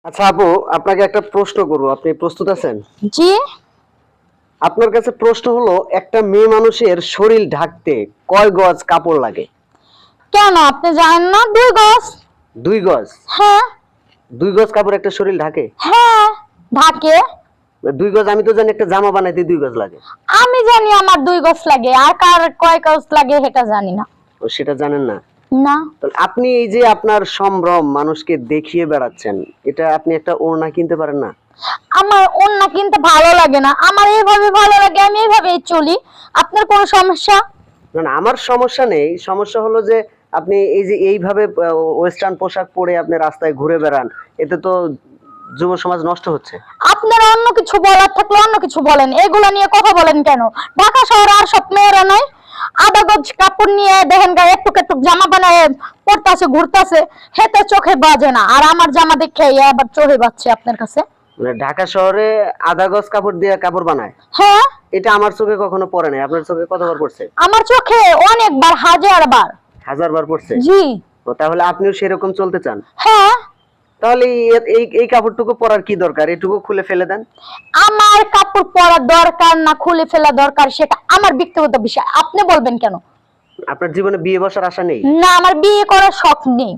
আচ্ছা আপু, আপনাকে একটা প্রশ্ন করব, আপনি প্রস্তুত আছেন? জি। আপনার কাছে প্রশ্ন হলো, একটা মেয়ে মানুষের শরীর ঢাকতে কয় গজ কাপড় লাগে? কেন আপনি জানেন না? 2 গজ। 2 গজ? হ্যাঁ। 2 গজ কাপড় একটা শরীর ঢাকে? হ্যাঁ, ঢাকে। 2 গজ, আমি তো জানি একটা জামা বানাইতে 2 গজ লাগে। আমি জানি আমার 2 গজ লাগে, আর কার কয় গজ লাগে সেটা জানি না। ও, সেটা জানেন না? না। তাহলে আপনি এই যে আপনার সম্ভ্রম মানুষকে দেখিয়ে বেড়াচ্ছেন, এটা আপনি একটা ওড়না কিনতে পারেন না? আমার ওড়না কিনতে ভালো লাগে না, আমার এইভাবে ভালো লাগে, আমি এইভাবেই চলি। আপনার কোনো সমস্যা? না না, আমার সমস্যা নেই। সমস্যা হলো যে আপনি এই যে এইভাবে ওয়েস্টার্ন পোশাক পরে আপনি রাস্তায় ঘুরে বেড়ান, এতে তো যুব সমাজ নষ্ট হচ্ছে। আপনারা অন্য কিছু বলার থাকলে অন্য কিছু বলেন, এগুলা নিয়ে কথা বলেন কেন? ঢাকা শহরে আর সব মেয়েরা নাই? আধা গজ কাপড় নিয়ে দেখেন গায়ে একটু একটু জামা বানায় পড়তাছে, ঘুরতাছে, হেতে চোখে বাজে না। আর আমার জামা দেখে আবার চোখে বাজছে আপনার কাছে? মানে ঢাকা শহরে আধা গজ কাপড় দিয়ে কাপড় বানায়, হ্যাঁ। এটা আমার চোখে কখনো পড়ে নাই। আপনার চোখে কতবার পড়ছে? আমার চোখে অনেকবার, 1000 বার। 1000 বার পড়ছে? জি। ও, তাহলে আপনিও সেরকম চলতে চান? হ্যাঁ। তাহলে এই এই কাপড়টুকু পরার কি দরকার? এটুকু খুলে ফেলে দেন। আমার কাপড় পরা দরকার না খুলে ফেলা দরকার সেটা আমার ব্যক্তিগত বিষয়, আপনি বলবেন কেন? আপনার জীবনে বিয়ে বসার আশা নেই? না, আমার বিয়ে করার শখ নেই।